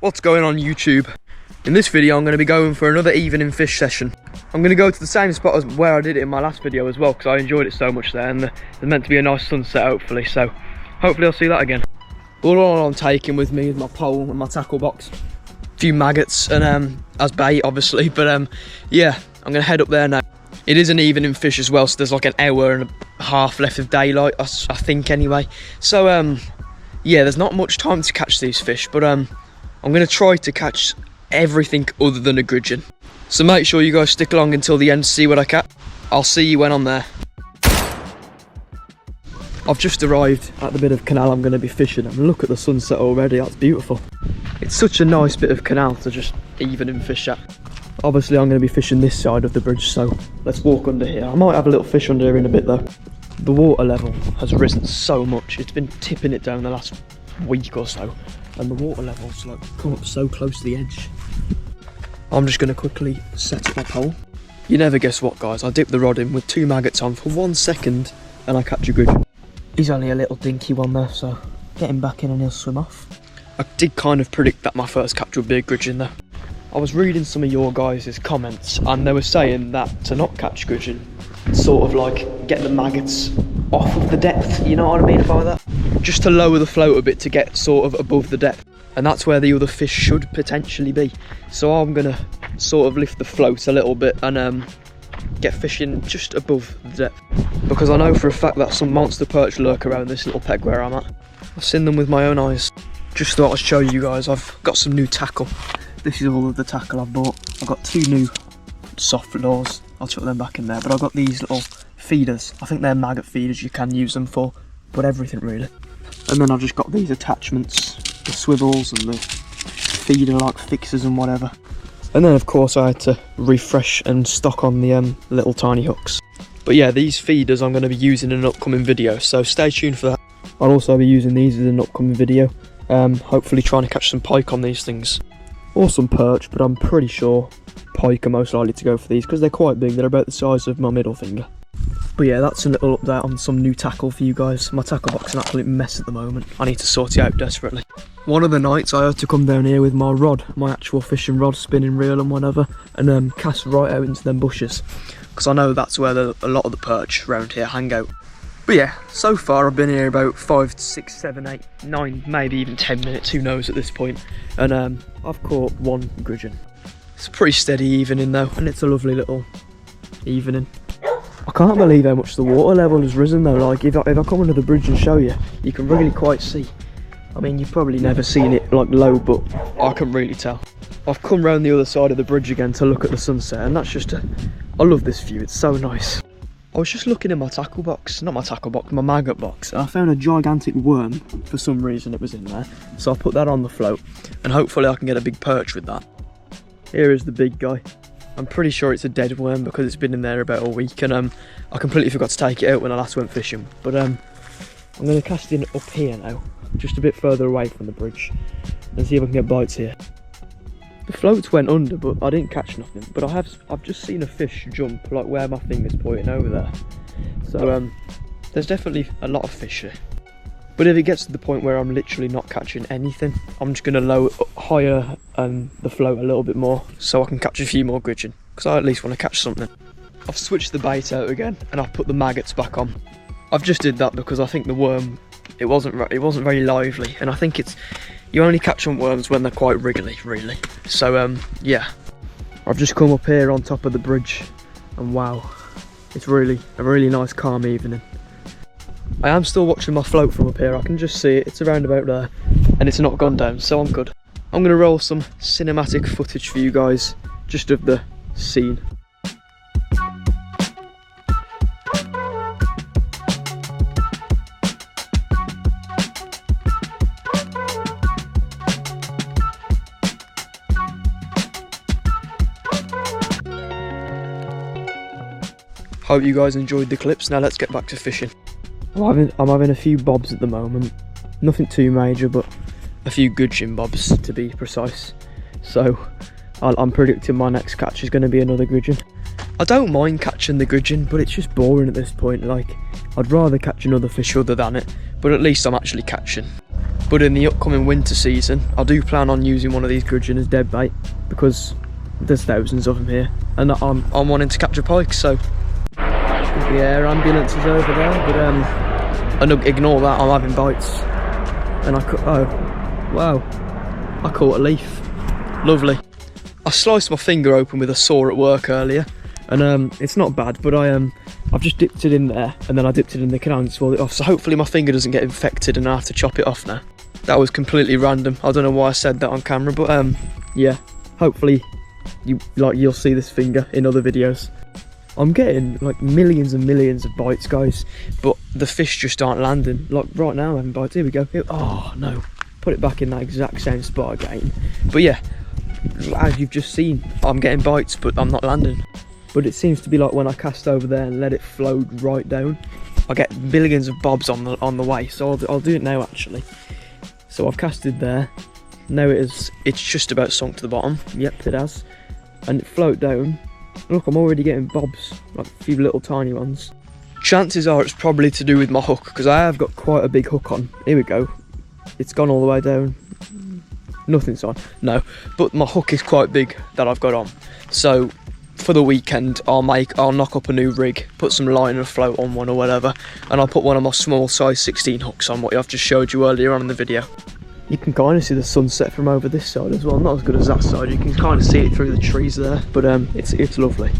What's going on YouTube? In this video I'm going to be going for another evening fish session. I'm going to go to the same spot as where I did it in my last video as well, because I enjoyed it so much there, and there's meant to be a nice sunset hopefully, so hopefully I'll see that again. All I'm taking with me is my pole and my tackle box, a few maggots and as bait obviously, but yeah, I'm going to head up there now. It is an evening fish as well, so there's like an hour and a half left of daylight, I think anyway. So yeah, there's not much time to catch these fish, but I'm going to try to catch everything other than a gudgeon. So make sure you guys stick along until the end to see what I catch. I'll see you when I'm there. I've just arrived at the bit of canal I'm going to be fishing, and look at the sunset already, that's beautiful. It's such a nice bit of canal to just evening fish at. Obviously I'm going to be fishing this side of the bridge, so let's walk under here. I might have a little fish under here in a bit though. The water level has risen so much, it's been tipping it down the last week or so, and the water level's like come up so close to the edge. I'm just going to quickly set up my pole. You never guess what guys, I dip the rod in with 2 maggots on for 1 second and I catch a gudgeon. He's only a little dinky one there, so get him back in and he'll swim off. I did kind of predict that my first catch would be a gudgeon though. I was reading some of your guys' comments and they were saying that to not catch gudgeon, sort of like get the maggots off of the depth, you know what I mean by that? Just to lower the float a bit to get sort of above the depth. And that's where the other fish should potentially be. So I'm gonna sort of lift the float a little bit and get fishing just above the depth. Because I know for a fact that some monster perch lurk around this little peg where I'm at. I've seen them with my own eyes. Just thought I'd show you guys, I've got some new tackle. This is all of the tackle I've bought. I've got 2 new soft lures. I'll chuck them back in there, but I've got these little feeders. I think they're maggot feeders, you can use them for but everything really. And then I've just got these attachments, the swivels and the feeder like fixers and whatever. And then of course I had to refresh and stock on the little tiny hooks. But yeah, these feeders I'm going to be using in an upcoming video, so stay tuned for that. I'll also be using these in an upcoming video, hopefully trying to catch some pike on these things. Or some perch, but I'm pretty sure pike are most likely to go for these because they're quite big, they're about the size of my middle finger. But yeah, that's a little update on some new tackle for you guys. My tackle box is an absolute mess at the moment. I need to sort it out desperately. One of the nights I had to come down here with my rod, my actual fishing rod, spinning reel and whatever, and cast right out into them bushes. Because I know that's where a lot of the perch around here hang out. But yeah, so far I've been here about 5, 6, 7, 8, 9, maybe even 10 minutes, who knows at this point. And I've caught 1 gudgeon. It's a pretty steady evening though, and it's a lovely little evening. I can't believe how much the water level has risen though. Like if I come under the bridge and show you, you can really quite see. I mean, you've probably never seen it like low, but I can really tell. I've come round the other side of the bridge again to look at the sunset, and that's just I love this view, it's so nice. I was just looking in my tackle box, not my tackle box, my maggot box, and I found a gigantic worm. For some reason it was in there, so I put that on the float, and hopefully I can get a big perch with that. Here is the big guy. I'm pretty sure it's a dead worm because it's been in there about a week, and I completely forgot to take it out when I last went fishing. But I'm going to cast in up here now, just a bit further away from the bridge, and see if I can get bites here. The floats went under, but I didn't catch nothing. But I've just seen a fish jump like where my finger's pointing over there. So there's definitely a lot of fish here. But if it gets to the point where I'm literally not catching anything, I'm just going to lower higher the float a little bit more so I can catch a few more gudgeon, because I at least want to catch something. I've switched the bait out again and I've put the maggots back on. I've just did that because I think the worm, it wasn't very lively, and I think you only catch on worms when they're quite wriggly really. So yeah, I've just come up here on top of the bridge and wow, it's really a really nice calm evening. I am still watching my float from up here, I can just see it, it's around about there, and it's not gone down, so I'm good. I'm going to roll some cinematic footage for you guys, just of the scene. Hope you guys enjoyed the clips, now let's get back to fishing. I'm having a few bobs at the moment, nothing too major, but a few gudgeon bobs to be precise. So I'm predicting my next catch is going to be another gudgeon. I don't mind catching the gudgeon, but it's just boring at this point. Like, I'd rather catch another fish other than it, but at least I'm actually catching. But in the upcoming winter season, I do plan on using one of these gudgeon as dead bait, because there's thousands of them here, and I'm wanting to catch a pike. So the air ambulance is over there, but and ignore that, I'm having bites. And oh wow, I caught a leaf. Lovely. I sliced my finger open with a saw at work earlier, and it's not bad, but I've just dipped it in there, and then I dipped it in the canal and swallowed it off, so hopefully my finger doesn't get infected and I have to chop it off now. That was completely random. I don't know why I said that on camera, but yeah, hopefully you'll see this finger in other videos. I'm getting like millions and millions of bites, guys, but the fish just aren't landing. Like right now I'm having bites. Here we go. Oh no, put it back in that exact same spot again. But yeah, as you've just seen, I'm getting bites, but I'm not landing. But it seems to be like when I cast over there and let it float right down, I get millions of bobs on the way. So I'll do it now actually. So I've casted there. Now it's just about sunk to the bottom. Yep, it has. And it float down. Look, I'm already getting bobs, like a few little tiny ones. Chances are it's probably to do with my hook, because I have got quite a big hook on. Here we go. It's gone all the way down. Nothing's on. No, but my hook is quite big that I've got on. So for the weekend, I'll knock up a new rig, put some line and float on one or whatever, and I'll put one of my small size 16 hooks on what I've just showed you earlier on in the video. You can kind of see the sunset from over this side as well. Not as good as that side, you can kind of see it through the trees there, but it's lovely.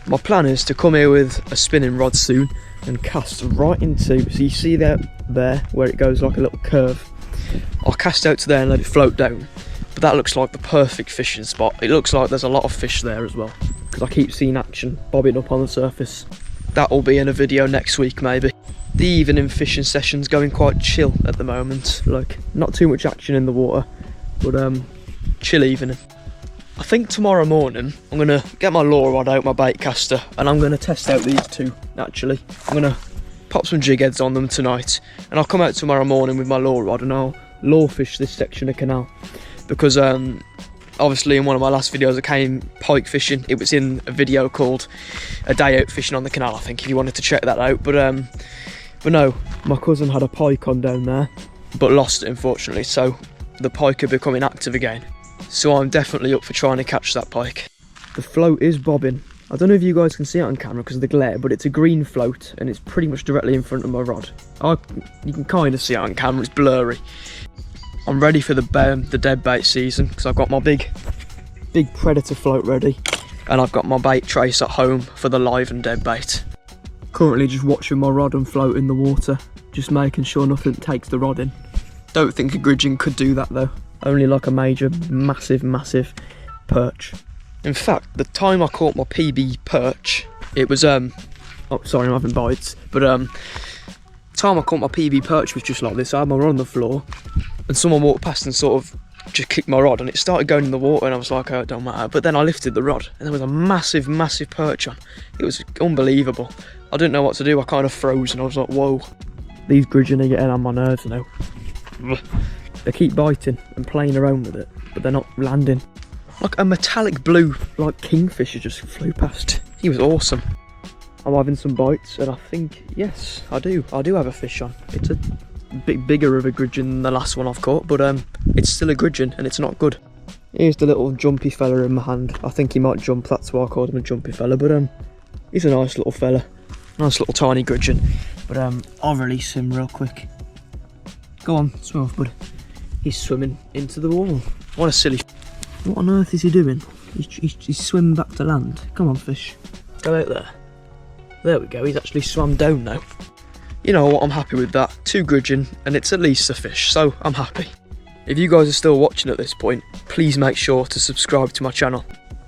My plan is to come here with a spinning rod soon and cast right into, so you see there where it goes like a little curve. I'll cast out to there and let it float down, but that looks like the perfect fishing spot. It looks like there's a lot of fish there as well, because I keep seeing action bobbing up on the surface. That'll be in a video next week maybe. The evening fishing session's going quite chill at the moment, like not too much action in the water, but chill evening. I think tomorrow morning I'm gonna get my lure rod out, my bait caster, and I'm gonna test out these two actually. I'm gonna pop some jig heads on them tonight, and I'll come out tomorrow morning with my lure rod and I'll lure fish this section of canal, because obviously in one of my last videos I came pike fishing. It was in a video called A Day Out Fishing on the Canal, I think, if you wanted to check that out. But no, my cousin had a pike on down there, but lost it unfortunately, so the pike are becoming active again. So I'm definitely up for trying to catch that pike. The float is bobbing. I don't know if you guys can see it on camera because of the glare, but it's a green float and it's pretty much directly in front of my rod. You can kind of see it on camera, it's blurry. I'm ready for the dead bait season, because I've got my big predator float ready, and I've got my bait trace at home for the live and dead bait. Currently just watching my rod and float in the water, just making sure nothing takes the rod in. Don't think a gudgeon could do that though. Only like a major, massive perch. In fact, the time I caught my PB perch, it was oh sorry, I'm having bites, but the time I caught my PB perch was just like this. I had my rod on the floor, and someone walked past and sort of just kicked my rod, and it started going in the water, and I was like, oh, it don't matter. But then I lifted the rod, and there was a massive perch on. It was unbelievable. I didn't know what to do. I kind of froze, and I was like, whoa. These gudgeon are getting on my nerves now. They keep biting and playing around with it, but they're not landing. Like a metallic blue, like kingfisher just flew past. He was awesome. I'm having some bites, and I think, yes, I do have a fish on. It's a bit bigger of a gudgeon than the last one I've caught, but it's still a gudgeon and it's not good. Here's the little jumpy fella in my hand. I think he might jump, that's why I called him a jumpy fella, but he's a nice little fella. Nice little tiny gudgeon. But I'll release him real quick. Go on, swim off, bud. He's swimming into the wall. What a silly... What on earth is he doing? He's swimming back to land. Come on, fish. Go out there. There we go, he's actually swam down now. You know what, I'm happy with that. 2 gudgeon, and it's at least a fish, so I'm happy. If you guys are still watching at this point, please make sure to subscribe to my channel.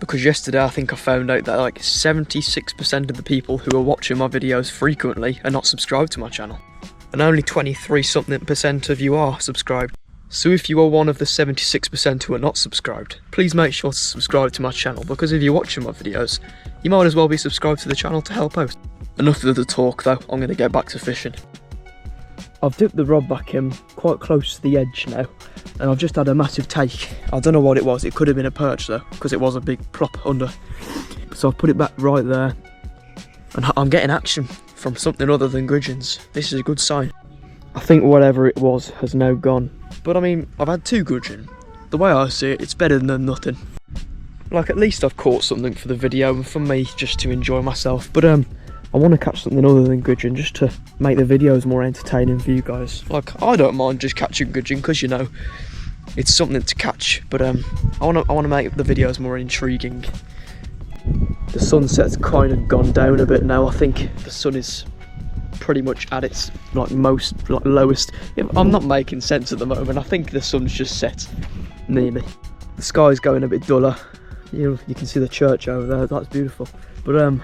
Because yesterday I think I found out that like 76% of the people who are watching my videos frequently are not subscribed to my channel. And only 23% of you are subscribed. So if you are one of the 76% who are not subscribed, please make sure to subscribe to my channel, because if you're watching my videos, you might as well be subscribed to the channel to help out. Enough of the talk though, I'm going to get back to fishing. I've dipped the rod back in quite close to the edge now, and I've just had a massive take. I don't know what it was, it could have been a perch though, because it was a big plop under. So I've put it back right there, and I'm getting action from something other than gudgeons. This is a good sign. I think whatever it was has now gone. But I mean, I've had 2 gudgeon. The way I see it, it's better than nothing. Like, at least I've caught something for the video and for me just to enjoy myself. But I want to catch something other than gudgeon just to make the videos more entertaining for you guys. Like, I don't mind just catching gudgeon because, you know, it's something to catch. But I want to make the videos more intriguing. The sunset's kind of gone down a bit now. I think the sun is pretty much at its lowest. I'm not making sense at the moment. I think the sun's just set nearly. The sky's going a bit duller. You can see the church over there. That's beautiful. But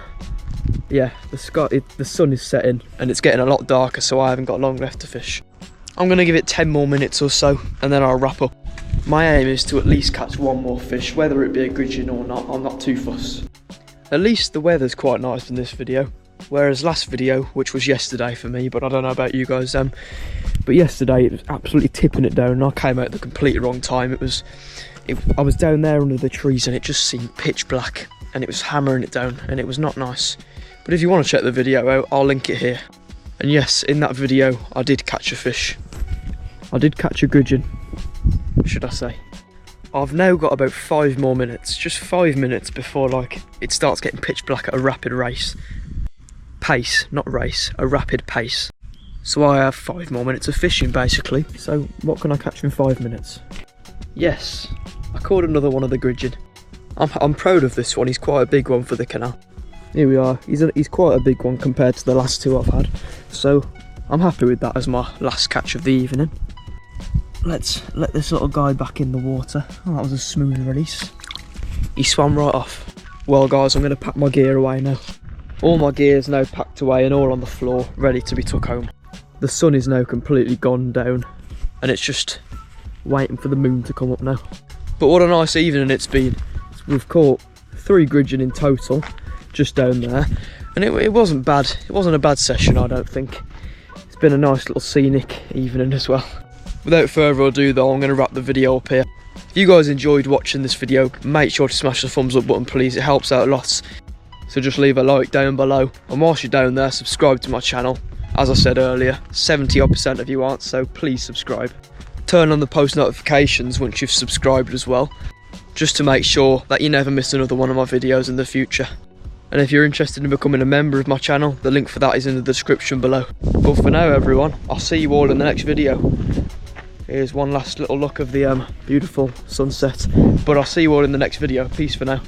yeah, the sun is setting and it's getting a lot darker, so I haven't got long left to fish. I'm gonna give it 10 more minutes or so and then I'll wrap up. My aim is to at least catch 1 more fish, whether it be a gudgeon or not. I'm not too fussed. At least the weather's quite nice in this video, whereas last video, which was yesterday for me, but I don't know about you guys, but yesterday it was absolutely tipping it down and I came out at the completely wrong time. I was down there under the trees and it just seemed pitch black and it was hammering it down and it was not nice. But if you want to check the video out, I'll link it here. And yes, in that video I did catch a fish. I did catch a gudgeon, should I say. I've now got about 5 more minutes, just 5 minutes before like it starts getting pitch black at a rapid pace, not race, a rapid pace. So I have 5 more minutes of fishing basically. So what can I catch in 5 minutes? Yes, I caught another one of the gudgeon. I'm proud of this one. He's quite a big one for the canal. Here we are. He's quite a big one compared to the last 2 I've had. So I'm happy with that as my last catch of the evening. Let's let this little guy back in the water. Oh, that was a smooth release. He swam right off. Well guys, I'm going to pack my gear away now. All my gear's now packed away and all on the floor, ready to be took home. The sun is now completely gone down and it's just waiting for the moon to come up now. But what a nice evening it's been. We've caught 3 gudgeon in total, just down there, and it wasn't bad. It wasn't a bad session, I don't think. It's been a nice little scenic evening as well. Without further ado though, I'm going to wrap the video up here. If you guys enjoyed watching this video, make sure to smash the thumbs up button please, it helps out a lot. So just leave a like down below, and whilst you're down there, subscribe to my channel. As I said earlier, 70% of you aren't, so please subscribe. Turn on the post notifications once you've subscribed as well, just to make sure that you never miss another one of my videos in the future. And if you're interested in becoming a member of my channel, the link for that is in the description below. But for now everyone, I'll see you all in the next video. Here's one last little look of the beautiful sunset, but I'll see you all in the next video. Peace for now.